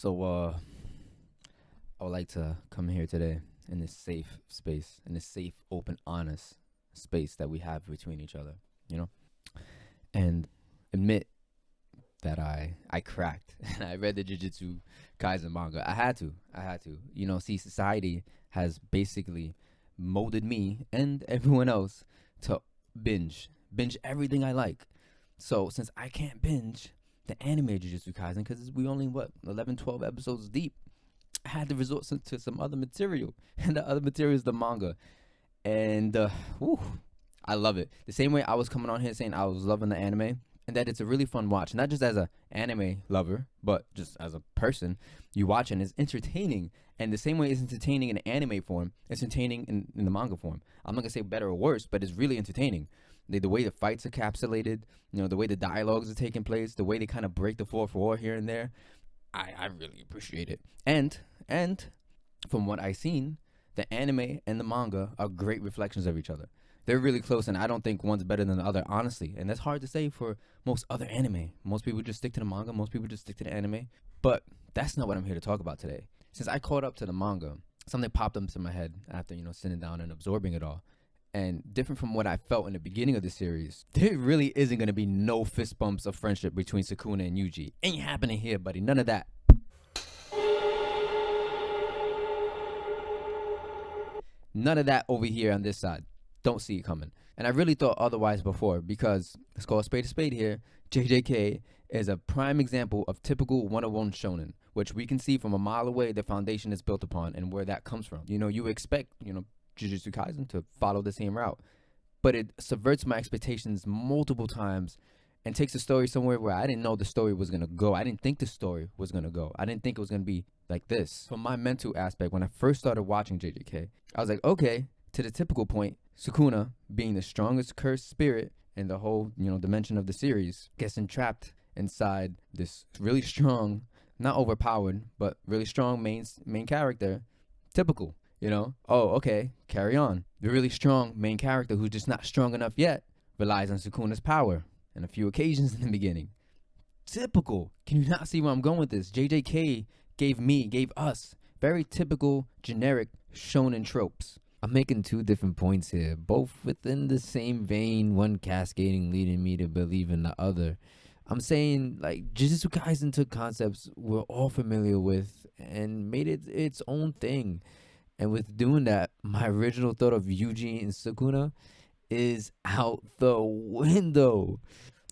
So I would like to come here today in this safe space, in this safe, open, honest space that we have between each other, you know, and admit that I cracked and I read the Jujutsu Kaisen manga. I had to. See, society has basically molded me and everyone else to binge everything I like. So since I can't binge the anime Jujutsu Kaisen because we only 11, 12 episodes deep, I had to resort to some other material, and the other material is the manga. And whew, I love it. The same way I was coming on here saying I was loving the anime, and that it's a really fun watch, not just as a anime lover, but just as a person. You watch and it's entertaining, and the same way it's entertaining in anime form, it's entertaining in the manga form. I'm not gonna say better or worse, but it's really entertaining. The way the fights are capsulated, the way the dialogues are taking place, the way they kind of break the fourth wall here and there, I really appreciate it. And from what I've seen, the anime and the manga are great reflections of each other. They're really close, and I don't think one's better than the other, honestly. And that's hard to say for most other anime. Most people just stick to the manga. Most people just stick to the anime. But that's not what I'm here to talk about today. Since I caught up to the manga, something popped up in my head after, sitting down and absorbing it all. And different from what I felt in the beginning of the series, there really isn't going to be no fist bumps of friendship between Sukuna and Yuji. Ain't happening here, buddy. None of that. None of that over here on this side. Don't see it coming. And I really thought otherwise before, because let's call a spade here. JJK is a prime example of typical one-on-one shonen, which we can see from a mile away the foundation is built upon and where that comes from. You expect, Jujutsu Kaisen to follow the same route, but it subverts my expectations multiple times and takes the story somewhere where I didn't know the story was going to go. I didn't think the story was going to go. I didn't think it was going to be like this. From my mental aspect, when I first started watching JJK, I was like, okay, to the typical point, Sukuna, being the strongest cursed spirit in the whole, dimension of the series, gets entrapped inside this really strong, not overpowered, but really strong main character. Typical, Oh, okay, carry on. The really strong main character who's just not strong enough yet relies on Sukuna's power on a few occasions in the beginning. Typical. Can you not see where I'm going with this? JJK gave us very typical, generic shonen tropes. I'm making two different points here, both within the same vein, one cascading, leading me to believe in the other. I'm saying, like, Jujutsu Kaisen took concepts we're all familiar with and made it its own thing. And with doing that, my original thought of Yuji and Sukuna is out the window.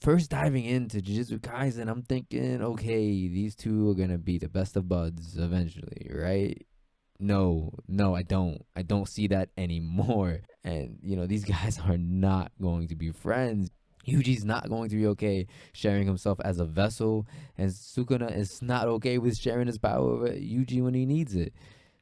First diving into Jujutsu Kaisen, I'm thinking, okay, these two are going to be the best of buds eventually, right? No, I don't. I don't see that anymore. And, these guys are not going to be friends. Yuji's not going to be okay sharing himself as a vessel, and Sukuna is not okay with sharing his power with Yuji when he needs it.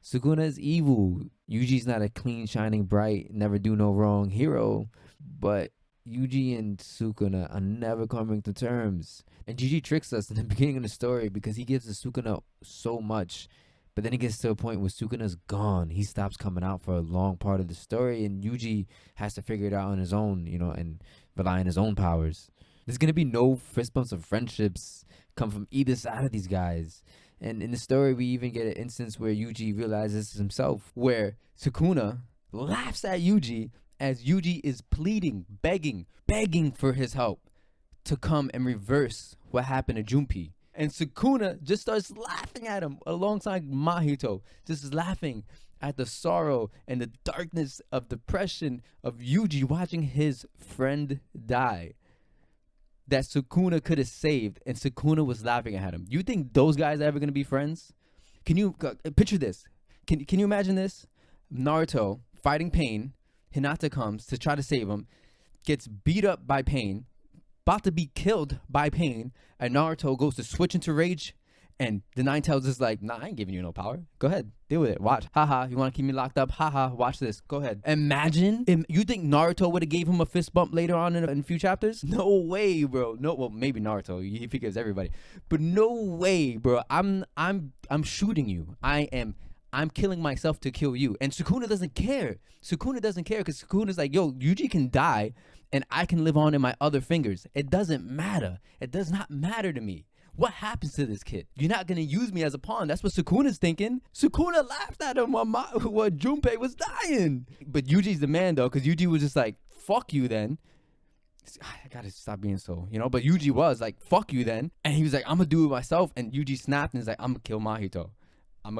Sukuna is evil. Yuji's not a clean, shining, bright, never do no wrong hero, but Yuji and Sukuna are never coming to terms. And Yuji tricks us in the beginning of the story because he gives the Sukuna so much, but then it gets to a point where Sukuna's gone. He stops coming out for a long part of the story, and Yuji has to figure it out on his own, and rely on his own powers. There's going to be no fist bumps of friendships come from either side of these guys. And in the story, we even get an instance where Yuji realizes himself, where Sukuna laughs at Yuji as Yuji is pleading, begging for his help to come and reverse what happened to Junpei. And Sukuna just starts laughing at him alongside Mahito, just laughing at the sorrow and the darkness of depression of Yuji watching his friend die that Sukuna could have saved, and Sukuna was laughing at him. You think those guys are ever going to be friends? Can you picture this? Can you imagine this? Naruto fighting Pain, Hinata comes to try to save him, gets beat up by Pain, about to be killed by Pain, and Naruto goes to switch into rage, and the Nine Tails is like, nah, I ain't giving you no power. Go ahead, deal with it. Watch. Haha, you want to keep me locked up? Haha, watch this. Go ahead. Imagine if you think Naruto would have gave him a fist bump later on in a few chapters? No way, bro. No, well, maybe Naruto. He forgives everybody, but no way, bro. I'm shooting you. I'm killing myself to kill you. And Sukuna doesn't care. Sukuna doesn't care because Sukuna's like, yo, Yuji can die and I can live on in my other fingers. It doesn't matter. It does not matter to me. What happens to this kid? You're not gonna use me as a pawn. That's what Sukuna's thinking. Sukuna laughed at him while Junpei was dying. But Yuji's the man though, because Yuji was just like, fuck you then. I gotta stop being so, but Yuji was like, fuck you then. And he was like, I'm gonna do it myself. And Yuji snapped and he's like, I'm gonna kill Mahito. I'm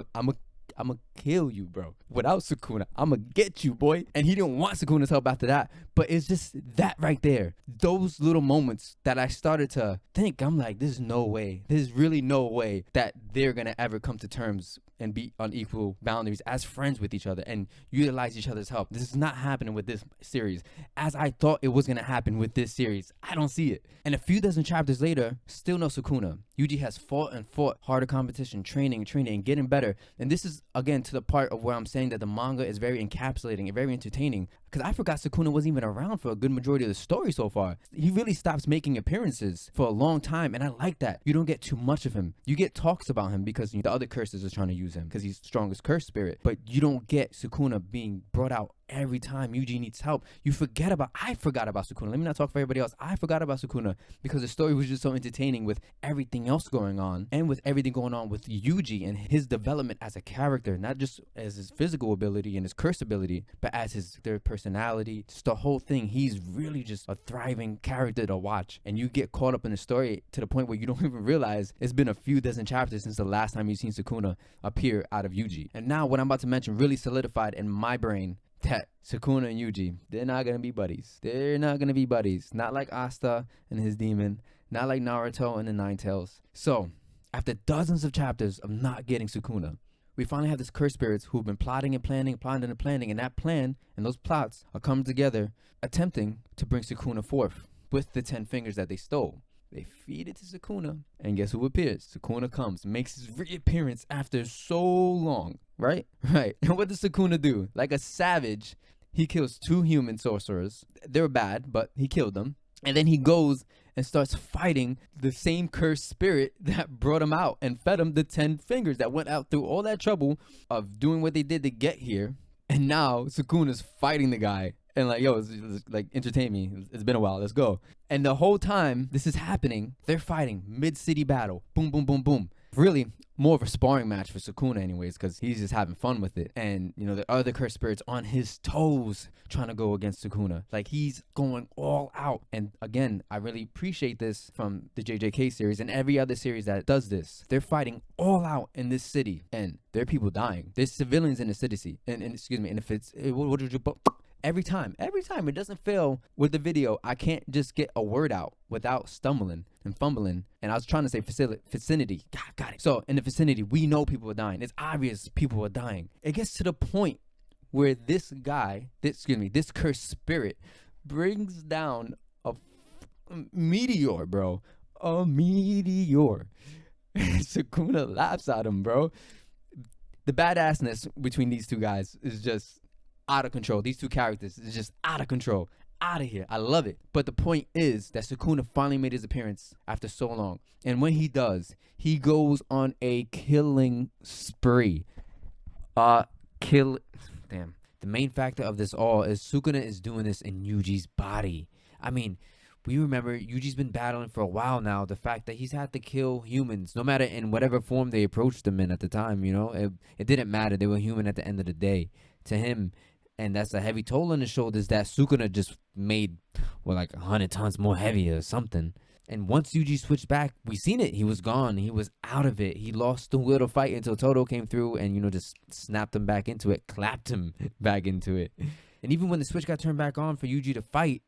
gonna kill you, bro. Without Sukuna, I'm gonna get you, boy. And he didn't want Sukuna's help after that. But it's just that right there. Those little moments that I started to think, I'm like, there's no way. There's really no way that they're gonna ever come to terms and be on equal boundaries as friends with each other and utilize each other's help. This is not happening with this series. As I thought it was gonna happen with this series, I don't see it. And a few dozen chapters later, still no Sukuna. Yuji has fought harder competition, training, and getting better. And this is, again, to the part of where I'm saying that the manga is very encapsulating and very entertaining. Because I forgot Sukuna wasn't even around for a good majority of the story so far. He really stops making appearances for a long time, and I like that. You don't get too much of him. You get talks about him because the other curses are trying to use him because he's the strongest curse spirit. But you don't get Sukuna being brought out every time Yuji needs help. I forgot about Sukuna. Let me not talk for everybody else. I forgot about Sukuna because the story was just so entertaining with everything else going on and with everything going on with Yuji and his development as a character, not just as his physical ability and his curse ability, but as their personality, just the whole thing. He's really just a thriving character to watch, and you get caught up in the story to the point where you don't even realize it's been a few dozen chapters since the last time you've seen Sukuna appear out of Yuji. And now what I'm about to mention really solidified in my brain that Sukuna and Yuji, they're not going to be buddies. They're not going to be buddies. Not like Asta and his demon. Not like Naruto and the Nine Tails. So, after dozens of chapters of not getting Sukuna, we finally have this cursed spirits who've been plotting and planning, and that plan and those plots are coming together, attempting to bring Sukuna forth with the 10 fingers that they stole. They feed it to Sukuna, and guess who appears? Sukuna comes, makes his reappearance after so long, right? Right. And what does Sukuna do? Like a savage, he kills 2 human sorcerers. They were bad, but he killed them. And then he goes and starts fighting the same cursed spirit that brought him out and fed him the 10 fingers that went out through all that trouble of doing what they did to get here. And now Sukuna's fighting the guy. And like, yo, it's like, entertain me. It's been a while. Let's go. And the whole time this is happening, they're fighting mid-city battle. Boom, boom, boom, boom. Really more of a sparring match for Sukuna anyways, because he's just having fun with it. And, the other cursed spirits on his toes trying to go against Sukuna. Like, he's going all out. And again, I really appreciate this from the JJK series and every other series that does this. They're fighting all out in this city, and there are people dying. There's civilians in the city. And if it's... What did you... Every time, it doesn't fail with the video. I can't just get a word out without stumbling and fumbling. And I was trying to say vicinity. Got it. So in the vicinity, we know people are dying. It's obvious people are dying. It gets to the point where this cursed spirit brings down a meteor, bro. A meteor. Sukuna laughs at him, bro. The badassness between these two guys is just out of control. These two characters is just out of control. Out of here. I love it. But the point is that Sukuna finally made his appearance after so long. And when he does, he goes on a killing spree. Damn. The main factor of this all is Sukuna is doing this in Yuji's body. I mean, we remember Yuji's been battling for a while now. The fact that he's had to kill humans, no matter in whatever form they approached him in at the time, it didn't matter. They were human at the end of the day to him. And that's a heavy toll on his shoulders that Sukuna just made, like 100 tons more heavy or something. And once Yuji switched back, we seen it. He was gone. He was out of it. He lost the will to fight until Todo came through and, just snapped him back into it, clapped him back into it. And even when the switch got turned back on for Yuji to fight,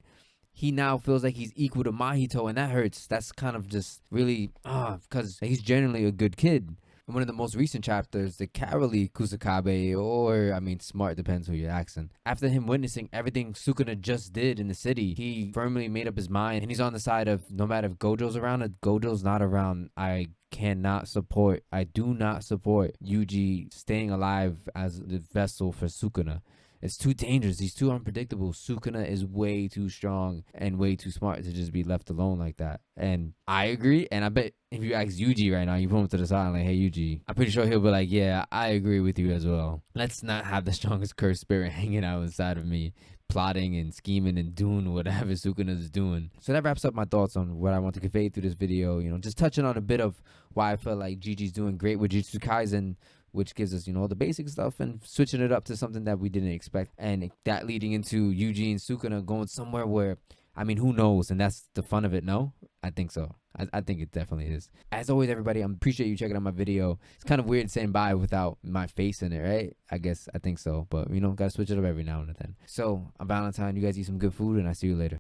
he now feels like he's equal to Mahito, and that hurts. That's kind of just really, because he's generally a good kid. In one of the most recent chapters, the cowardly Kusakabe, or, smart, depends who you're asking. After him witnessing everything Sukuna just did in the city, he firmly made up his mind, and he's on the side of no matter if Gojo's around or Gojo's not around, I do not support Yuji staying alive as the vessel for Sukuna. It's too dangerous. He's too unpredictable. Sukuna is way too strong and way too smart to just be left alone like that. And I agree. And I bet if you ask Yuji right now, you put him to the side like, hey, Yuji, I'm pretty sure he'll be like, yeah, I agree with you as well. Let's not have the strongest cursed spirit hanging out inside of me, plotting and scheming and doing whatever Sukuna is doing. So that wraps up my thoughts on what I want to convey through this video. You know, just touching on a bit of why I feel like Gigi's doing great with Jujutsu Kaisen, which gives us, you know, the basic stuff, and switching it up to something that we didn't expect. And that leading into Yuji and Sukuna going somewhere where, I mean, who knows? And that's the fun of it, no? I think so. I think it definitely is. As always, everybody, I appreciate you checking out my video. It's kind of weird saying bye without my face in it, right? I think so. But, you know, got to switch it up every now and then. So, on Valentine, you guys eat some good food, and I'll see you later.